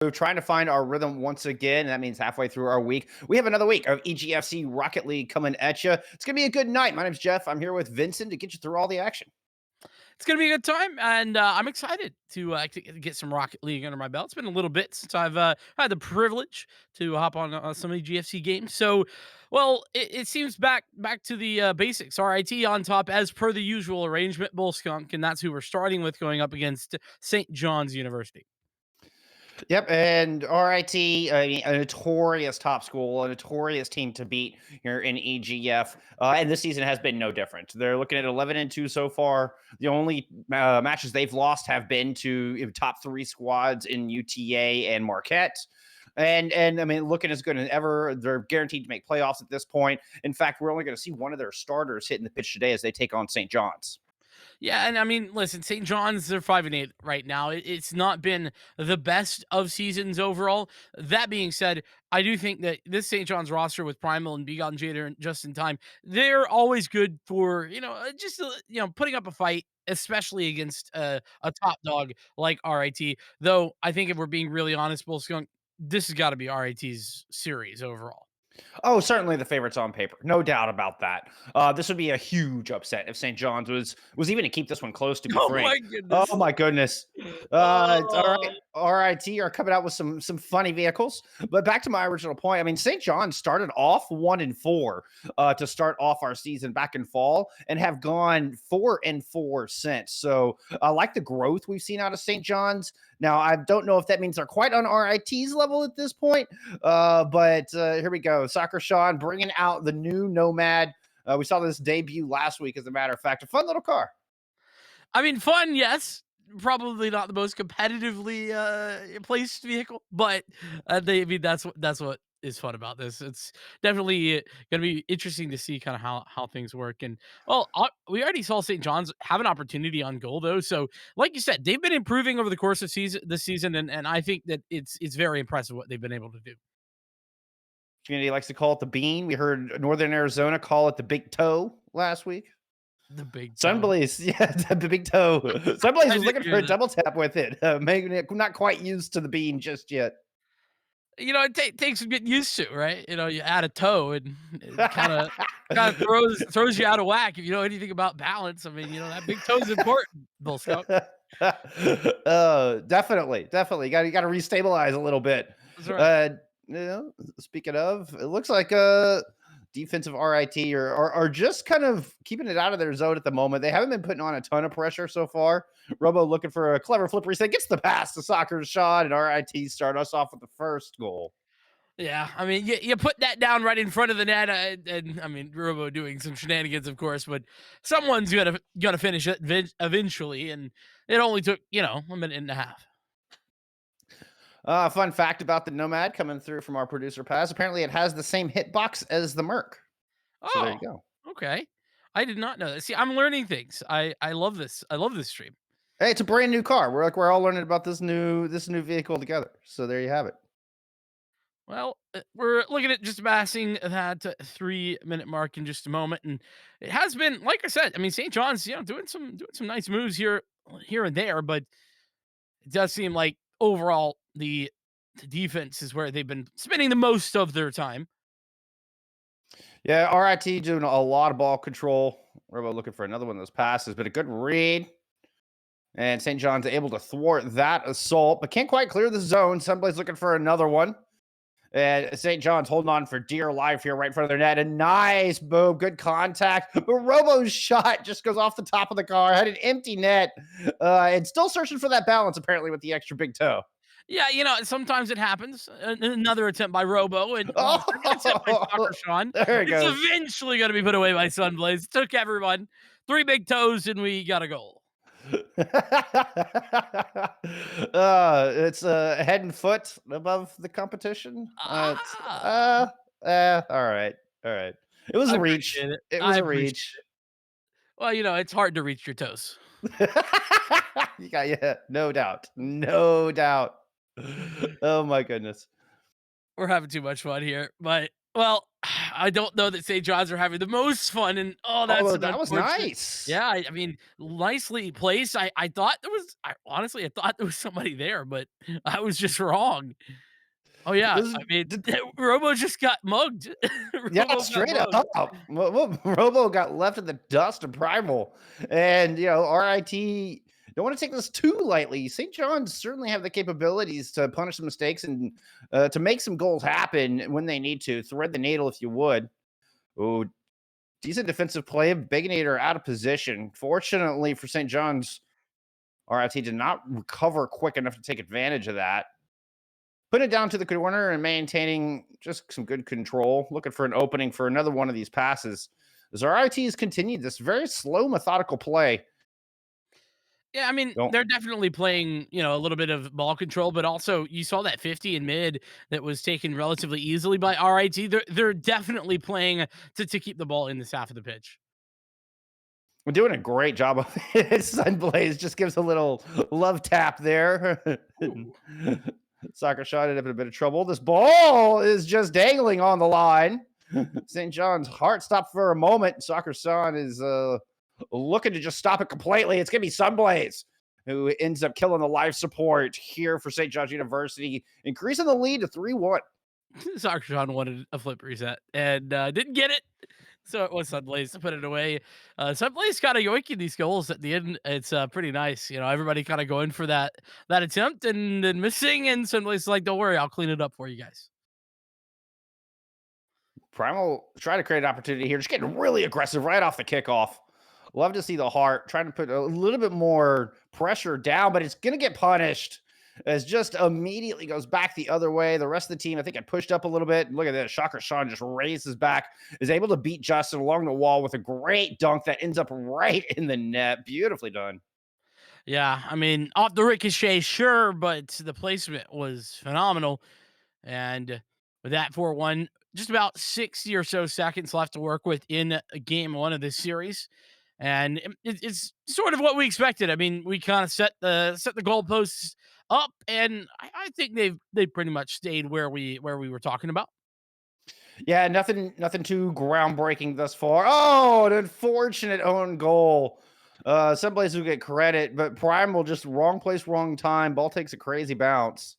We're trying to find our rhythm once again. That means halfway through our week. We have another week of EGFC Rocket League coming at you. It's going to be a good night. My name's Jeff. I'm here with Vincent to get you through all the action. It's gonna be a good time, and I'm excited to get some Rocket League under my belt. It's been a little bit since I've had the privilege to hop on some of the GFC games. So, well, it seems back to the basics. RIT on top, as per the usual arrangement. Bull Skunk, and that's who we're starting with going up against St. John's University. Yep, and RIT, mean, a notorious top school, a notorious team to beat here in EGF, and this season has been no different. They're looking at 11-2 so far. The only matches they've lost have been to top three squads in UTA and Marquette. And I mean, looking as good as ever. They're guaranteed to make playoffs at this point. In fact, we're only going to see one of their starters hitting the pitch today as they take on St. John's. Yeah, and I mean, listen, St. John's, they're 5-8 right now. It's not been the best of seasons overall. That being said, I do think that this St. John's roster with Primal and Begon Jader and just in time, they're always good for just putting up a fight, especially against a top dog like RIT. Though I think if we're being really honest, Bull Skunk, this has got to be RIT's series overall. Oh, certainly the favorites on paper, no doubt about that. This would be a huge upset if St. John's was even to keep this one close. To be Oh frank, my goodness. oh my goodness. All Oh. right, RIT are coming out with some funny vehicles. But back to my original point. I mean, St. John's started off 1-4 to start off our season back in fall, and have gone 4-4 since. So I like the growth we've seen out of St. John's. Now I don't know if that means they're quite on RIT's level at this point, but here we go. Soccer Sean bringing out the new Nomad. We saw this debut last week, as a matter of fact. A fun little car. I mean, fun, yes. Probably not the most competitively placed vehicle, but I mean that's what is fun about this. It's definitely going to be interesting to see kind of how things work. And well, we already saw St. John's have an opportunity on goal though. So, like you said, they've been improving over the course of this season, and I think that it's very impressive what they've been able to do. Community likes to call it the bean. We heard Northern Arizona call it the big toe last week. The big toe. Sunblaze, yeah, the big toe. Sunblaze I was did looking for hear a that. double tap with it, making it not quite used to the bean just yet. It takes some getting used to, right? You add a toe and it kinda throws you out of whack if you know anything about balance. I mean, that big toe is important, Bull Scout. Definitely. You gotta restabilize a little bit. That's right. Uh, speaking of, it looks like defensive RIT are just kind of keeping it out of their zone at the moment. They haven't been putting on a ton of pressure so far. Robo looking for a clever flip reset, gets the pass to Soccer's shot, and RIT start us off with the first goal. Yeah, I mean, you put that down right in front of the net, and I mean, Robo doing some shenanigans, of course, but someone's gonna finish it eventually, and it only took, a minute and a half. Fun fact about the Nomad coming through from our producer Paz. Apparently, it has the same hitbox as the Merc. So there Oh, you go. okay. I did not know that. See, I'm learning things. I love this. I love this stream. Hey, it's a brand new car. We're all learning about this new vehicle together. So there you have it. Well, we're looking at just passing that 3-minute mark in just a moment, and it has been, like I said. I mean, St. John's, doing some nice moves here and there, but it does seem like overall the defense is where they've been spending the most of their time. Yeah, RIT doing a lot of ball control. We're about looking for another one of those passes, but a good read. And St. John's able to thwart that assault, but can't quite clear the zone. Somebody's looking for another one. And St. John's holding on for dear life here right in front of their net. A nice boom, good contact. But Robo's shot just goes off the top of the car, had an empty net, and still searching for that balance, apparently, with the extra big toe. Yeah, sometimes it happens. Another attempt by Robo, and second attempt by Soccer Oh, Sean. there it It's goes. eventually going to be put away by Sunblaze. Took everyone. Three big toes, and we got a goal. It's head and foot above the competition. Ah, All right, all right. It was I a reach. appreciate it. It was I a appreciate reach. it. Well, it's hard to reach your toes. Yeah, no doubt, no doubt. Oh my goodness. We're having too much fun here, but Well, I don't know that St. John's are having the most fun, and oh, that's Oh, an that was unfortunate. nice. Yeah, I mean, nicely placed. I thought there was. Honestly, I thought there was somebody there, but I was just wrong. Oh yeah, This I mean, is Robo just got mugged. Yeah, Robo got straight mugged. up. Robo got left in the dust of Primal. And, RIT don't want to take this too lightly. St. John's certainly have the capabilities to punish some mistakes and to make some goals happen when they need to. Thread the needle if you would. Oh, decent defensive play. Baconator out of position. Fortunately for St. John's, RIT did not recover quick enough to take advantage of that. Put it down to the corner and maintaining just some good control, looking for an opening for another one of these passes. As our ITs continued this very slow, methodical play. Yeah, I mean, Don't they're definitely playing, a little bit of ball control, but also you saw that 50 in mid that was taken relatively easily by RIT. They're definitely playing to keep the ball in this half of the pitch. we're doing a great job of it. Sunblaze just gives a little love tap there. Ooh. Soccer shot ended up in a bit of trouble. This ball is just dangling on the line. St. John's heart stopped for a moment. Soccer Son is looking to just stop it completely. It's going to be Sunblaze who ends up killing the life support here for St. John's University, increasing the lead to 3-1. Soccer wanted a flip reset and didn't get it. So it was Sunblaze to put it away. Sunblaze kind of yoinking these goals at the end. It's pretty nice. Everybody kind of going for that attempt and then missing. And Sunblaze is like, don't worry, I'll clean it up for you guys. Primal trying to create an opportunity here, just getting really aggressive right off the kickoff. Love to see the heart trying to put a little bit more pressure down, but it's going to get punished as just immediately goes back the other way. The rest of the team, I think, had pushed up a little bit. Look at this. Shocker Sean just raises back, is able to beat Justin along the wall with a great dunk that ends up right in the net. Beautifully done. Yeah, I mean, off the ricochet, sure, but the placement was phenomenal. And with that 4-1, just about 60 or so seconds left to work with in game one of this series. And it's sort of what we expected. I mean, we kind of set the goalposts up, and I think they pretty much stayed where we were talking about. Yeah, nothing too groundbreaking thus far. Oh, an unfortunate own goal. Some places will get credit, but Primal just wrong place, wrong time. Ball takes a crazy bounce.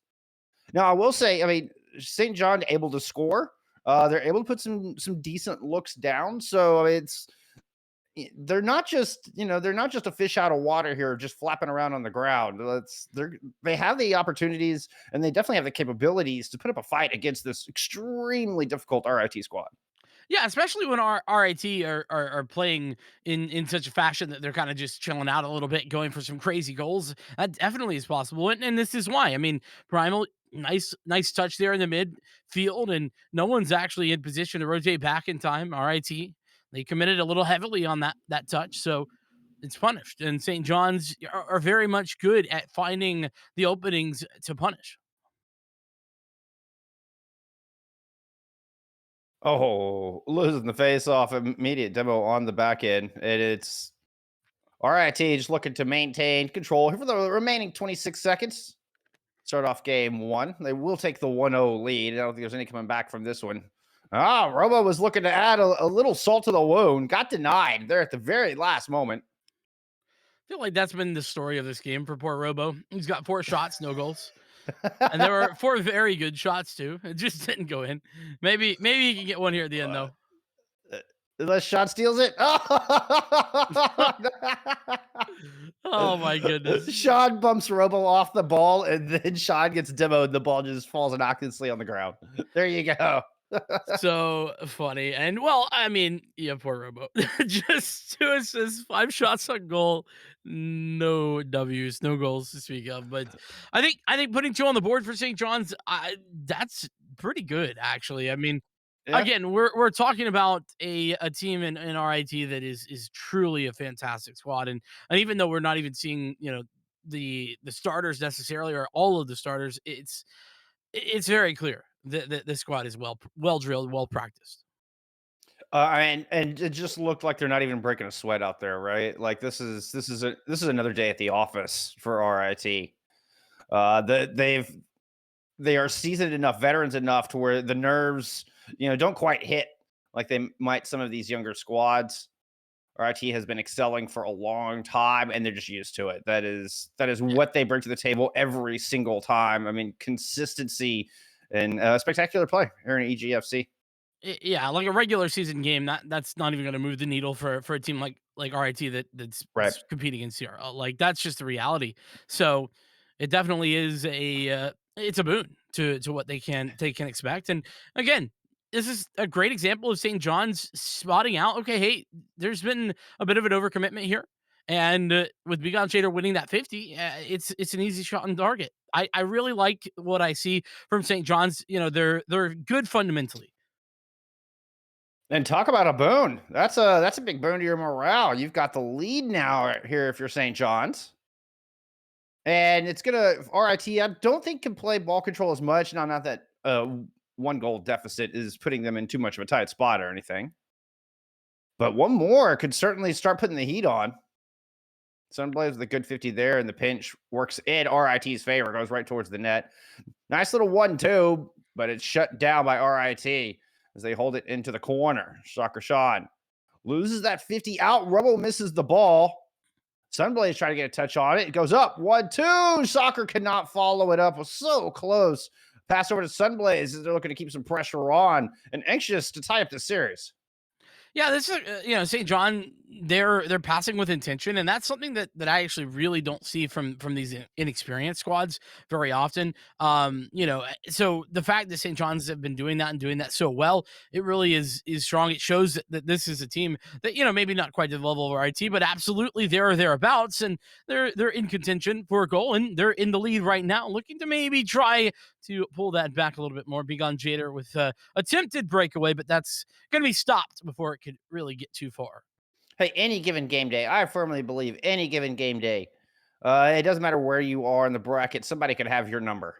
Now, I will say, I mean, St. John able to score. They're able to put some decent looks down. So they're not just a fish out of water here, just flapping around on the ground. They have the opportunities and they definitely have the capabilities to put up a fight against this extremely difficult RIT squad. Yeah, especially when our RIT are playing in such a fashion that they're kind of just chilling out a little bit, going for some crazy goals. That definitely is possible, and this is why. I mean, Primal, nice touch there in the midfield, and no one's actually in position to rotate back in time. RIT, they committed a little heavily on that touch, so it's punished. And St. John's are very much good at finding the openings to punish. Oh, losing the face off, immediate demo on the back end. And it's RIT just looking to maintain control here for the remaining 26 seconds. Start off game one. They will take the 1-0 lead. I don't think there's any coming back from this one. Robo was looking to add a little salt to the wound. Got denied there at the very last moment. I feel like that's been the story of this game for poor Robo. He's got 4 shots, no goals. And there were 4 very good shots too. It just didn't go in. Maybe he can get one here at the end Uh, though. Unless Sean steals it. Oh my goodness. Sean bumps Robo off the ball, and then Sean gets demoed. The ball just falls innocuously on the ground. There you go. So funny. And well, I mean, yeah, poor Robo. Just 2 assists, 5 shots on goal, no W's, no goals to speak of. But I think putting 2 on the board for St. John's, that's pretty good actually. I mean, Yeah. again, we're talking about a team in RIT that is truly a fantastic squad, and even though we're not even seeing the starters necessarily or all of the starters, it's very clear that the squad is well drilled, well practiced. And it just looked like they're not even breaking a sweat out there, right? Like this is another day at the office for RIT. They've they are seasoned enough, veterans enough to where the nerves, don't quite hit like they might some of these younger squads. RIT has been excelling for a long time, and they're just used to it. That is what they bring to the table every single time. I mean, consistency and spectacular play here in EGFC. Yeah, like a regular season game, that's not even going to move the needle for a team like RIT Right. that's competing in CRL. Like that's just the reality. So it definitely is it's a boon to what they can expect. And again, this is a great example of St. John's spotting out. Okay, hey, there's been a bit of an overcommitment here, and with Bigon Shader winning that 50, it's an easy shot on target. I really like what I see from St. John's. They're good fundamentally. And talk about a boon. That's a big boon to your morale. You've got the lead now here if you're St. John's. And it's gonna RIT. I don't think can play ball control as much. Now, not that one goal deficit is putting them in too much of a tight spot or anything. But one more could certainly start putting the heat on. Sunblaze with a good 50 there, and the pinch works in RIT's favor, goes right towards the net. Nice little 1-2, but it's shut down by RIT as they hold it into the corner. Soccer Sean loses that 50 out. Rubble misses the ball. Sunblaze trying to get a touch on it. It goes up 1-2. Soccer cannot follow it up. Was so close. Pass over to Sunblaze as they're looking to keep some pressure on and anxious to tie up the series. Yeah, this is St. John. They're passing with intention, and that's something that I actually really don't see from these inexperienced squads very often. So the fact that St. John's have been doing that and doing that so well, it really is strong. It shows that this is a team that maybe not quite to the level of RIT, but absolutely there or thereabouts, and they're in contention for a goal, and they're in the lead right now, looking to maybe try to pull that back a little bit more. Bigon Jader with attempted breakaway, but that's going to be stopped before it could really get too far. Hey, any given game day, I firmly believe any given game day, it doesn't matter where you are in the bracket, somebody could have your number.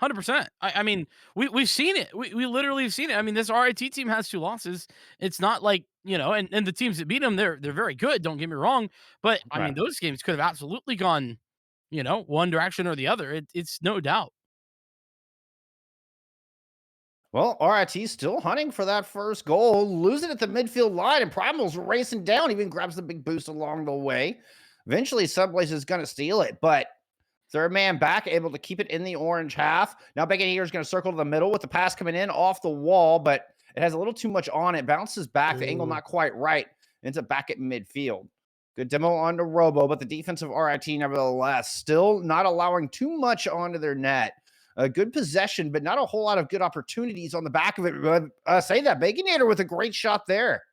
100%. I mean, we've seen it. We literally have seen it. I mean, this RIT team has 2 losses. It's not like, and the teams that beat them, they're very good, don't get me wrong, but I Right. mean, those games could have absolutely gone, one direction or the other. It's no doubt. Well, RIT still hunting for that first goal, losing at the midfield line, and Primal's racing down, even grabs the big boost along the way. Eventually, Sunblaze is going to steal it, but third man back, able to keep it in the orange half. Now, Beckett is going to circle to the middle with the pass coming in off the wall, but it has a little too much on it. Bounces back, the angle Ooh. not quite right. Ends up back at midfield. Good demo onto Robo, but the defensive RIT, nevertheless, still not allowing too much onto their net. A good possession, but not a whole lot of good opportunities on the back of it. Say that Baconator with a great shot there.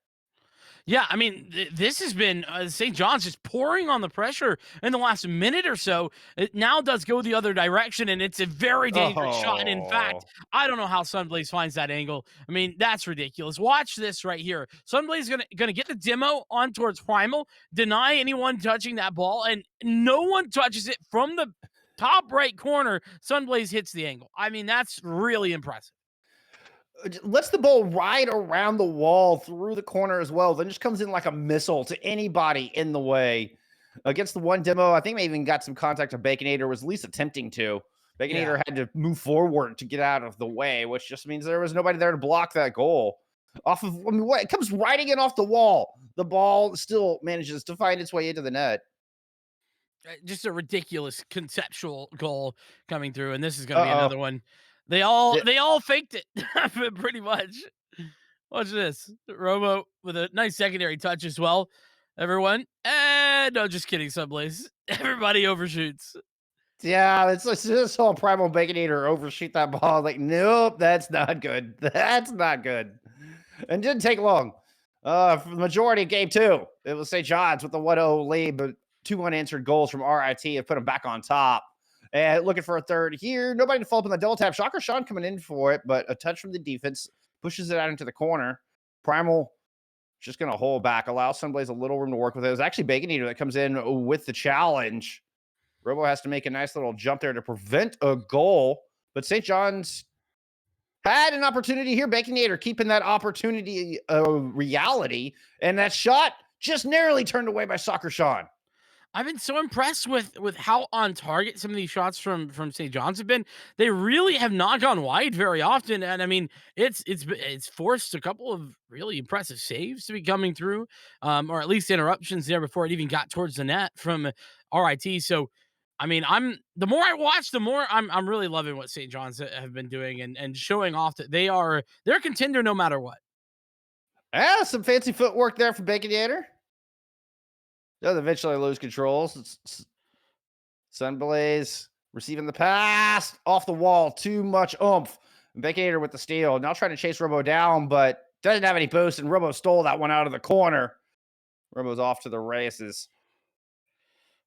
Yeah, I mean, this has been St. John's just pouring on the pressure in the last minute or so. It now does go the other direction, and it's a very dangerous shot. And in fact, Oh, I don't know how Sunblaze finds that angle. I mean, that's ridiculous. Watch this right here. Sunblaze gonna get the demo on towards Primal, deny anyone touching that ball, and no one touches it from the top right corner. Sunblaze hits the angle. I mean, that's really impressive. lets the ball ride around the wall through the corner as well. Then just comes in like a missile to anybody in the way. Against the one demo, I think they even got some contact of Baconator, was at least attempting to. Yeah. Baconator had to move forward to get out of the way, which just means there was nobody there to block that goal. Off of, I mean, what? It comes riding in off the wall. The ball still manages to find its way into the net. Just a ridiculous conceptual goal coming through, and this is going to be Uh another one. They all oh. they all faked it pretty much. Watch this, Robo with a nice secondary touch as well. Everyone, and no, just kidding. Sublace, everybody overshoots. Yeah, it's this whole Primal Baconator overshoot that ball. Like, nope, that's not good. That's not good. And didn't take long. For the majority of game two, it was St. John's with the 1-0 lead, but 2 unanswered goals from RIT have put them back on top. And looking for a third here. Nobody to follow up on the double tap. Shocker Sean coming in for it, but a touch from the defense pushes it out into the corner. Primal just going to hold back, allow Sunblaze a little room to work with it. It was actually Baconator that comes in with the challenge. Robo has to make a nice little jump there to prevent a goal, but St. John's had an opportunity here. Baconator keeping that opportunity reality, and that shot just narrowly turned away by Soccer Sean. I've been so impressed with how on target some of these shots from St. John's have been. They really have not gone wide very often, and I mean, it's forced a couple of really impressive saves to be coming through, or at least interruptions there before it even got towards the net from RIT. So, I mean, the more I watch, the more I'm really loving what St. John's have been doing and showing off that they're a contender no matter what. Ah, some fancy footwork there from Baconator. Does eventually lose controls. Sunblaze receiving the pass off the wall. Too much oomph. Baconator with the steal. Now trying to chase Robo down, but doesn't have any boost, and Robo stole that one out of the corner. Robo's off to the races.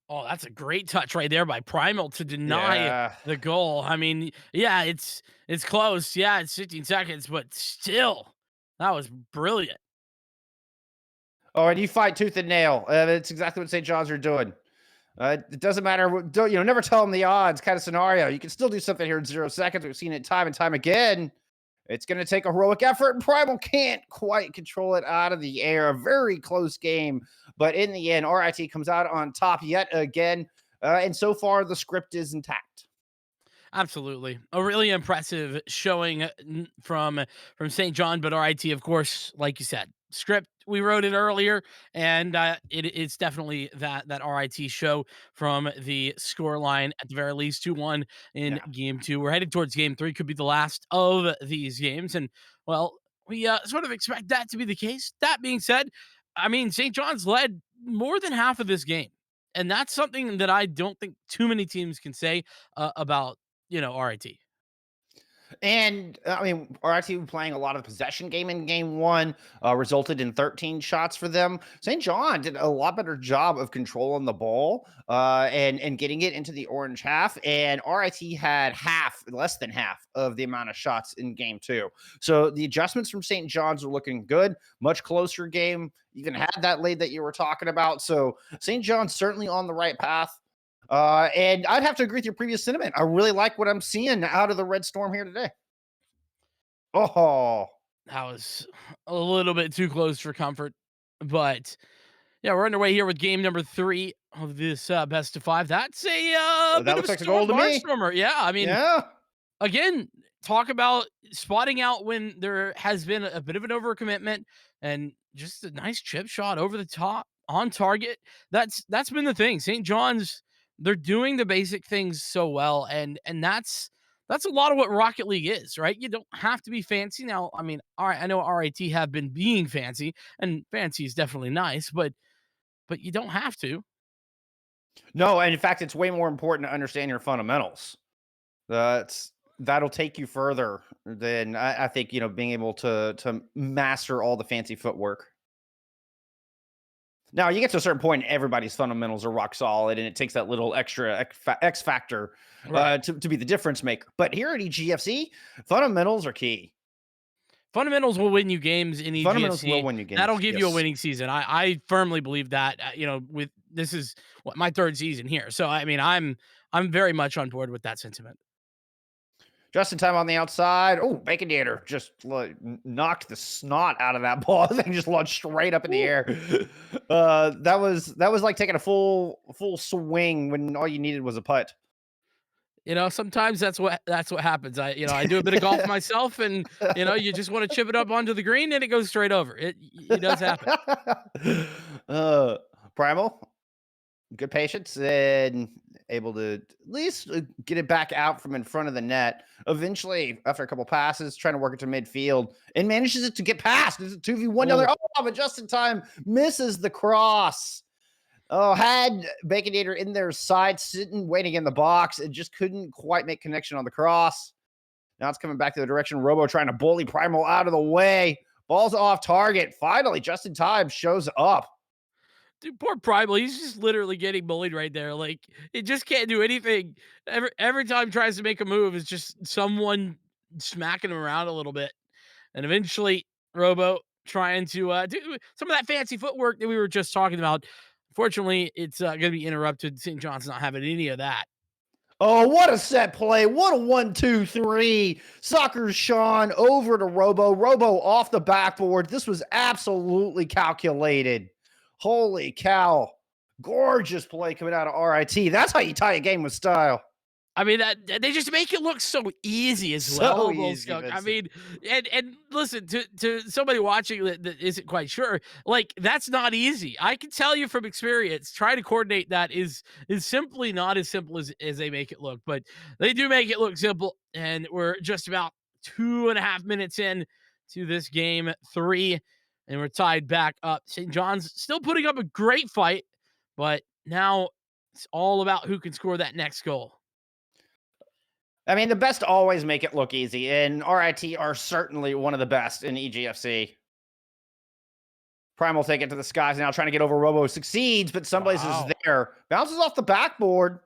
Oh, that's a great touch right there by Primal to deny Yeah. the goal. I mean, yeah, it's close. Yeah, it's 15 seconds, but still, that was brilliant. Oh, and you fight tooth and nail. It's exactly what St. John's are doing. It doesn't matter. Don't never tell them the odds kind of scenario. You can still do something here in 0 seconds. We've seen it time and time again. It's going to take a heroic effort, and Primal can't quite control it out of the air. A very close game, but in the end, RIT comes out on top yet again. And so far, the script is intact. Absolutely. A really impressive showing from St. John, but RIT, of course, like you said, script we wrote it earlier, and it's definitely that RIT show from the score line at the very least 2-1 in Yeah. game 2. We're headed towards game 3, could be the last of these games, and well, we sort of expect that to be the case. That being said, I mean, St. John's led more than half of this game. And that's something that I don't think too many teams can say about RIT. And I mean, RIT playing a lot of possession game in game one, resulted in 13 shots for them. St. John did a lot better job of controlling the ball and getting it into the orange half. And RIT had less than half of the amount of shots in game two. So the adjustments from St. John's are looking good. Much closer game. Even had that lead that you were talking about. So St. John's certainly on the right path. And I'd have to agree with your previous sentiment. I really like what I'm seeing out of the Red Storm here today. Oh, That was a little bit too close for comfort. But yeah, we're underway here with game number 3 of this best of 5. That's a that bit of a looks like a goal storm to me. barnstormer. Yeah, I mean, Yeah. again, talk about spotting out when there has been a bit of an overcommitment and just a nice chip shot over the top on target. That's been the thing. St. John's, they're doing the basic things so well, and that's a lot of what Rocket League is, right? You don't have to be fancy. Now, I mean, all right, I know RIT have been being fancy, and fancy is definitely nice, but you don't have to. No, and in fact, it's way more important to understand your fundamentals. That'll take you further than I think, being able to master all the fancy footwork. Now, you get to a certain point, everybody's fundamentals are rock solid, and it takes that little extra X factor Right. to be the difference maker. But here at EGFC, fundamentals are key. Fundamentals will win you games in Fundamentals will EGFC. win you That'll games. give you a Yes. winning season. I firmly believe that. With this is what my third season here, so I mean, I'm very much on board with that sentiment. Just in time on the outside. Oh, Baconator just knocked the snot out of that ball. They just launched straight up in the Woo. air. That was like taking a full swing when all you needed was a putt. Sometimes that's what happens. I do a bit of golf myself, and you just want to chip it up onto the green, and it goes straight over. It does happen. uh, Primal, good patience and able to at least get it back out from in front of the net. Eventually, after a couple passes, trying to work it to midfield and manages it to get past. It's a 2v1 down there. Oh, Oh, but just in time, misses the cross. Oh, had Baconator in their side, sitting, waiting in the box, and just couldn't quite make connection on the cross. Now it's coming back to the direction. Robo trying to bully Primal out of the way. Ball's off target. Finally, just in time, shows up. dude, poor Primal. He's just literally getting bullied right there. Like it just can't do anything. Every time he tries to make a move, it's just someone smacking him around a little bit, and eventually Robo trying to do some of that fancy footwork that we were just talking about. Fortunately, it's going to be interrupted. St. John's not having any of that. Oh, what a set play. What a 1-2-3. Soccer Sean over to Robo. Robo off the backboard. This was absolutely calculated. Holy cow. Gorgeous play coming out of RIT. That's how you tie a game with style. I mean, that they just make it look so easy as So well, easy, Volskunk. I Vincent. mean, and listen to somebody watching that isn't quite sure, like that's not easy. I can tell you from experience, trying to coordinate that is simply not as simple as they make it look. But they do make it look simple, and we're just about 2.5 minutes in to this game three, and we're tied back up. St. John's still putting up a great fight, but now it's all about who can score that next goal. I mean, the best always make it look easy, and RIT are certainly one of the best in EGFC. Primal take it to the skies now, trying to get over Robo. Succeeds, but Sunblaze is Wow. there. Bounces off the backboard.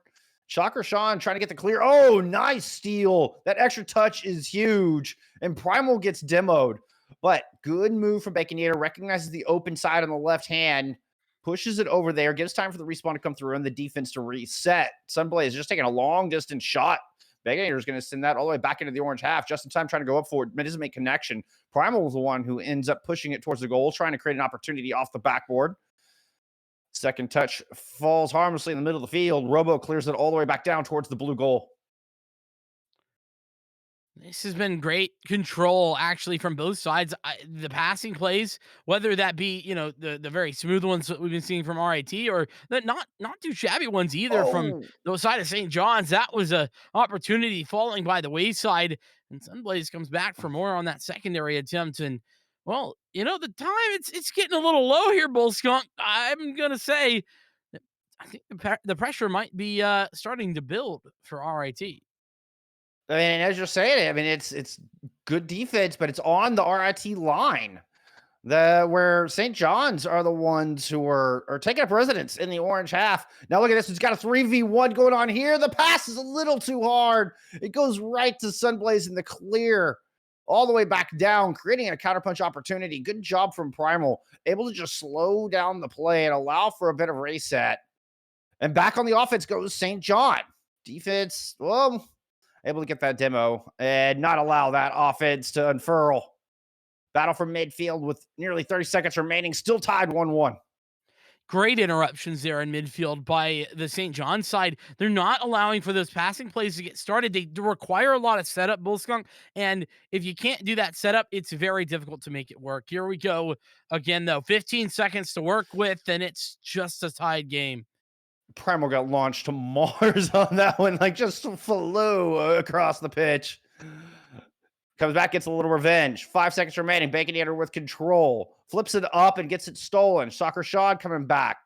Shocker Sean trying to get the clear. Oh, nice steal. That extra touch is huge. And Primal gets demoed. But good move from Baconator. Recognizes the open side on the left hand. Pushes it over there. Gives time for the respawn to come through and the defense to reset. Sunblaze just taking a long distance shot. Baconator is going to send that all the way back into the orange half. Just in time trying to go up for it. But doesn't make connection. Primal was the one who ends up pushing it towards the goal. Trying to create an opportunity off the backboard. Second touch falls harmlessly in the middle of the field. Robo clears it all the way back down towards the blue goal. This has been great control, actually, from both sides. The passing plays, whether that be the very smooth ones that we've been seeing from RIT, or the not too shabby ones either from Oh, the side of St. John's. That was a opportunity falling by the wayside, and Sunblaze comes back for more on that secondary attempt. And well, the time it's getting a little low here, Bull Skunk. I'm gonna say, that I think the pressure might be starting to build for RIT. I mean, as you're saying it, I mean, it's good defense, but it's on the RIT line. Where St. John's are the ones who are taking up residence in the orange half. Now look at this. It's got a 3v1 going on here. The pass is a little too hard. It goes right to Sunblaze in the clear. All the way back down, creating a counterpunch opportunity. Good job from Primal. Able to just slow down the play and allow for a bit of reset. And back on the offense goes St. John. Defense, well, able to get that demo and not allow that offense to unfurl. Battle from midfield with nearly 30 seconds remaining, still tied 1-1. Great interruptions there in midfield by the St. John's side. They're not allowing for those passing plays to get started. They require a lot of setup, Bullskunk. And if you can't do that setup, it's very difficult to make it work. Here we go again, though. 15 seconds to work with, and it's just a tied game. Primal got launched to Mars on that one, like just flew across the pitch. Comes back, gets a little revenge. 5 seconds remaining. Baconator with control. Flips it up and gets it stolen. Soccer Shad coming back.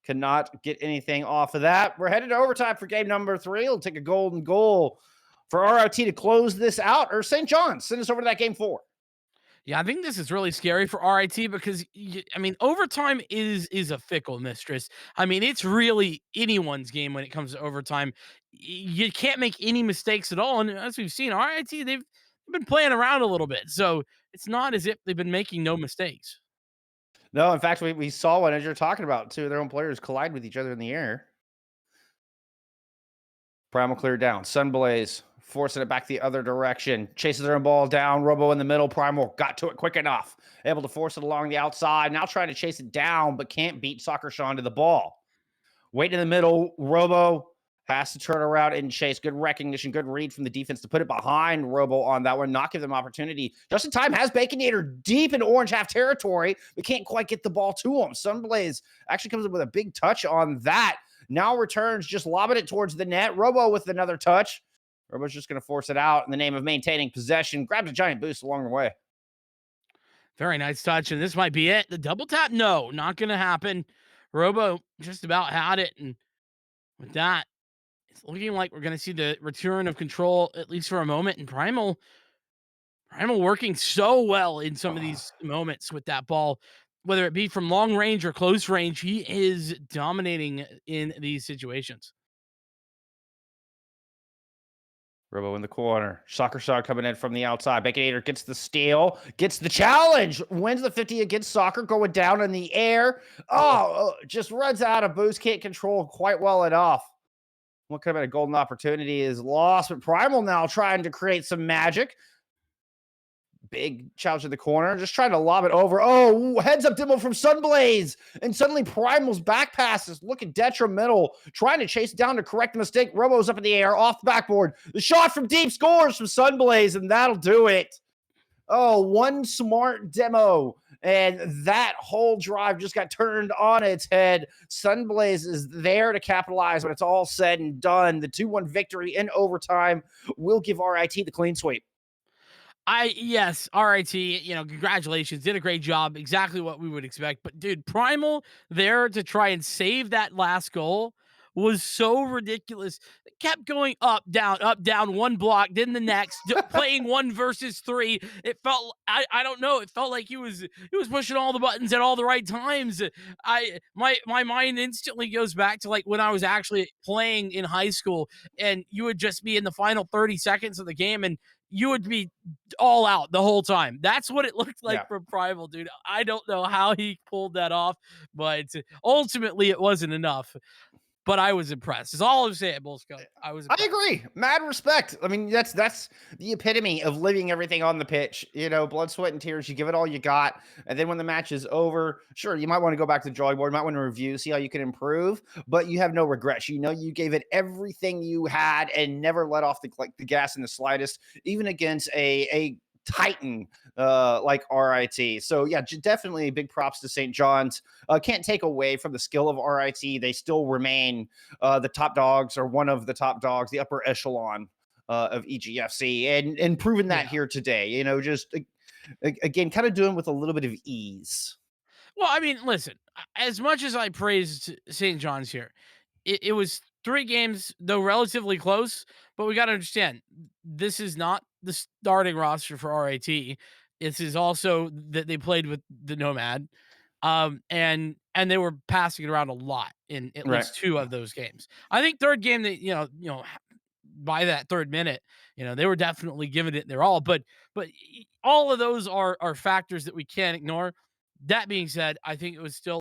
Cannot get anything off of that. We're headed to overtime for game number 3. We'll take a golden goal for ROT to close this out. Or St. John's send us over to that game 4. Yeah, I think this is really scary for RIT because I mean, overtime is a fickle mistress. I mean, it's really anyone's game when it comes to overtime. You can't make any mistakes at all, and as we've seen, RIT they've been playing around a little bit, so it's not as if they've been making no mistakes. No, in fact, we saw one as you're talking about. Two of their own players collide with each other in the air. Primal clear down. Sunblaze forcing it back the other direction. Chases their own ball down. Robo in the middle. Primal got to it quick enough. Able to force it along the outside. Now trying to chase it down, but can't beat Soccer Sean to the ball. Wait in the middle. Robo has to turn around and chase. Good recognition. Good read from the defense to put it behind Robo on that one. Not give them opportunity. Just in time has Baconator deep in orange half territory, but can't quite get the ball to him. Sunblaze actually comes up with a big touch on that. Now returns, just lobbing it towards the net. Robo with another touch. Robo's just going to force it out in the name of maintaining possession. Grabs a giant boost along the way. Very nice touch, and this might be it. The double tap, no, not going to happen. Robo just about had it, and with that, it's looking like we're going to see the return of control at least for a moment. And Primal working so well in some of these moments with that ball, whether it be from long range or close range. He is dominating in these situations. Robo in the corner. Soccer shot coming in from the outside. Baconator gets the steal, gets the challenge, wins the 50 against Soccer, going down in the air. Just runs out of boost, can't control quite well enough. What could have been a golden opportunity is lost, but Primal now trying to create some magic. big challenge in the corner, just trying to lob it over. Oh, heads up demo from Sunblaze. And suddenly Primal's back pass is looking detrimental, trying to chase down to correct the mistake. Robo's up in the air, off the backboard. The shot from deep scores from Sunblaze, and that'll do it. Oh, one smart demo. And that whole drive just got turned on its head. Sunblaze is there to capitalize when it's all said and done. The 2-1 victory in overtime will give RIT the clean sweep. Yes, RIT, congratulations. Did a great job. Exactly what we would expect. But dude, Primal there to try and save that last goal was so ridiculous. It kept going up, down, one block, then the next, playing 1 versus 3. It felt I don't know, it felt like he was pushing all the buttons at all the right times. My mind instantly goes back to like when I was actually playing in high school and you would just be in the final 30 seconds of the game and you would be all out the whole time. That's what it looked like Yeah. from Primal, dude. I don't know how he pulled that off, but ultimately it wasn't enough. But I was impressed. Is all I'm saying, Bullsco. I was I impressed. agree. Mad respect. I mean, that's the epitome of living everything on the pitch. Blood, sweat, and tears. You give it all you got, and then when the match is over, sure, you might want to go back to the drawing board. You might want to review, see how you can improve, but you have no regrets. You gave it everything you had and never let off the gas in the slightest, even against a titan like RIT. So yeah, definitely big props to St. John's. Can't take away from the skill of RIT. They still remain the top dogs, or one of the top dogs, the upper echelon of EGFC, and proving that Yeah. here today. Just again, kind of doing with a little bit of ease. Well, I mean, listen, as much as I praised St. John's here, it was 3 games, though relatively close, but we got to understand this is not the starting roster for RIT. This is also that they played with the Nomad. And they were passing it around a lot in at Right. least 2 of those games. I think 3rd game that, by that 3rd minute, they were definitely giving it their all, but all of those are factors that we can't ignore. That being said, I think it was still